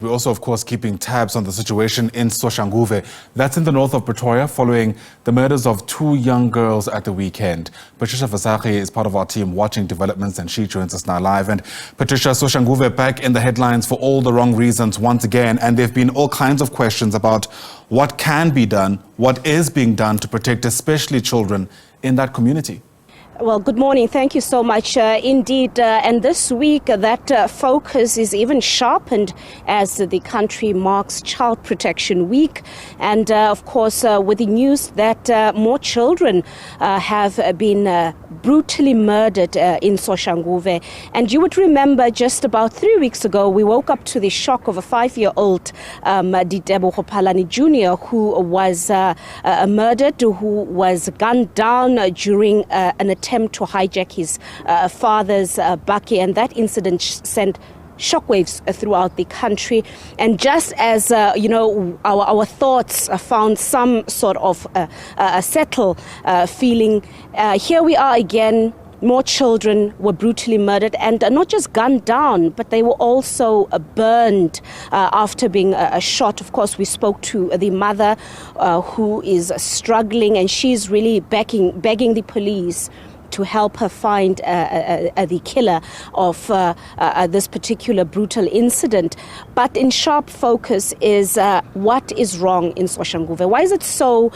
We're also, of course, keeping tabs on the situation in Soshanguve. That's in the north of Pretoria, following the murders of two young girls at the weekend. Patricia Visagie is part of our team watching developments, and she joins us now live. And Patricia, Soshanguve back in the headlines for all the wrong reasons once again. And there have been all kinds of questions about what can be done, what is being done to protect especially children in that community. Well, good morning. Thank you so much. Indeed, and this week that focus is even sharpened as the country marks Child Protection Week. And of course, with the news that more children have been brutally murdered in Soshanguve. And you would remember just about 3 weeks ago, we woke up to the shock of a 5-year-old Didebo Hopalani Jr., who was murdered, who was gunned down during an attempt to hijack his father's bakkie, and that incident sent shockwaves throughout the country. And just as our thoughts found some sort of a settle feeling, here we are again. More children were brutally murdered, and not just gunned down, but they were also burned after being shot. Of course, we spoke to the mother who is struggling, and she's really begging the police to help her find the killer of this particular brutal incident. But in sharp focus is what is wrong in Soshanguve. Why is it so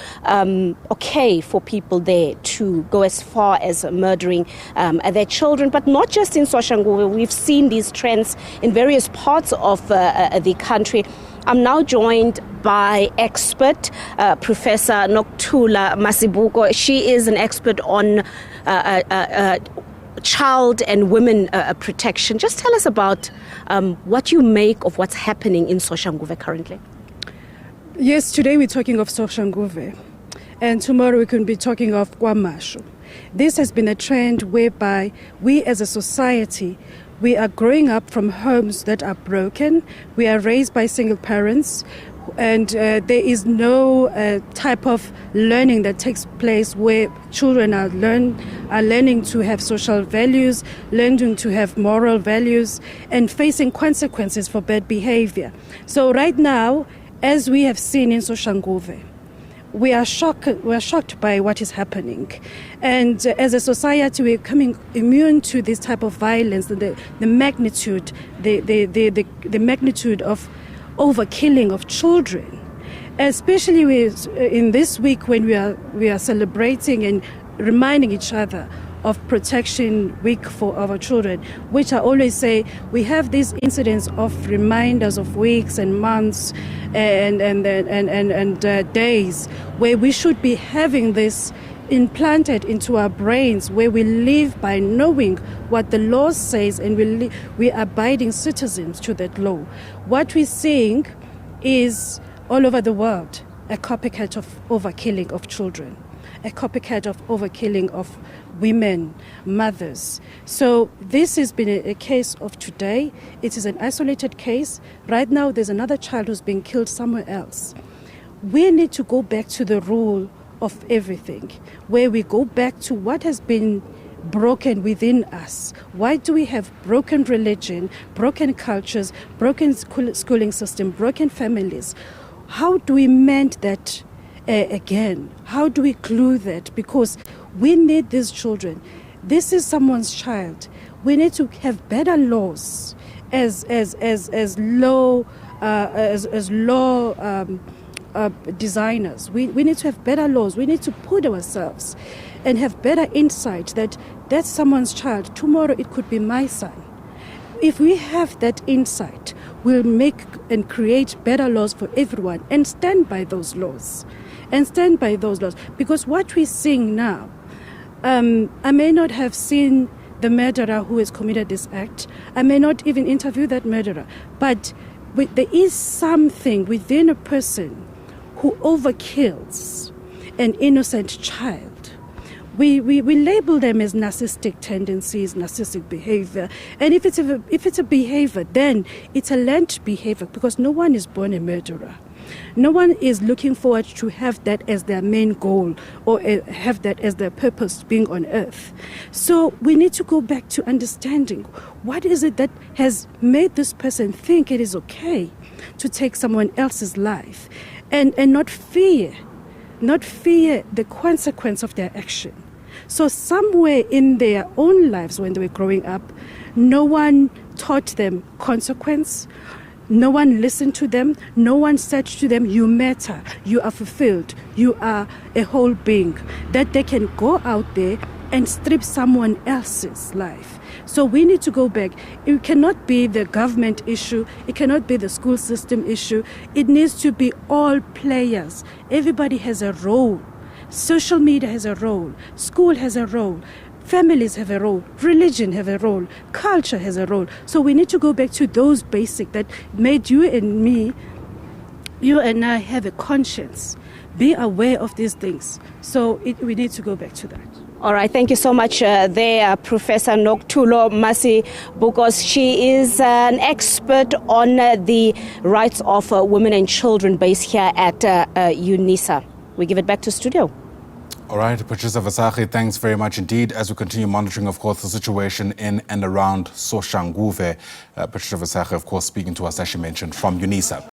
okay for people there to go as far as murdering their children? But not just in Soshanguve. We've seen these trends in various parts of the country. I'm now joined by expert Professor Nokuthula Mazibuko. She is an expert on child and women protection. Just tell us about what you make of what's happening in Soshanguve currently. Yes, today we're talking of Soshanguve, and tomorrow we can be talking of KwaMashu. This has been a trend whereby we as a society, we are growing up from homes that are broken. We are raised by single parents, and there is no type of learning that takes place where children are learning to have social values, learning to have moral values, and facing consequences for bad behavior. So right now, as we have seen in Soshanguve, we are shocked by what is happening, and as a society we're becoming immune to this type of violence, the magnitude of overkilling of children, especially in this week when we are celebrating and reminding each other of Protection Week for our children, which I always say we have these incidents of reminders of weeks and months and days where we should be having this implanted into our brains, where we live by knowing what the law says, and we are abiding citizens to that law. What we're seeing is all over the world a copycat of overkilling of children, a copycat of overkilling of women, mothers. So this has been a case of today. It is an isolated case. Right now there's another child who's being killed somewhere else. We need to go back to the rule of everything, where we go back to what has been broken within us. Why do we have broken religion, broken cultures, broken schooling system, broken families? How do we mend that again? How do we glue that? Because we need these children. This is someone's child. We need to have better laws as law designers. We need to have better laws. We need to put ourselves and have better insight that that's someone's child. Tomorrow it could be my son. If we have that insight, we'll make and create better laws for everyone and stand by those laws. Because what we're seeing now, I may not have seen the murderer who has committed this act. I may not even interview that murderer. But there is something within a person who overkills an innocent child, we label them as narcissistic tendencies, narcissistic behavior. And if it's a behavior, then it's a learned behavior, because no one is born a murderer. No one is looking forward to have that as their main goal or have that as their purpose being on earth. So we need to go back to understanding what is it that has made this person think it is okay to take someone else's life, and not fear the consequence of their action. So somewhere in their own lives when they were growing up, no one taught them consequence. No one listened to them. No one said to them, you matter, you are fulfilled, you are a whole being, that they can go out there and strip someone else's life. So we need to go back. It cannot be the government issue. It cannot be the school system issue. It needs to be all players. Everybody has a role. Social media has a role. School has a role. Families have a role, religion have a role, culture has a role. So we need to go back to those basic that made you and me, you and I have a conscience, be aware of these things. So we need to go back to that. All right, thank you so much there, Professor Nokuthula Mazibuko. She is an expert on the rights of women and children based here at UNISA. We give it back to studio. All right, Patricia, Visagie, thanks very much indeed. As we continue monitoring, of course, the situation in and around Soshanguve, Patricia Visagie, of course, speaking to us, as she mentioned, from UNISA.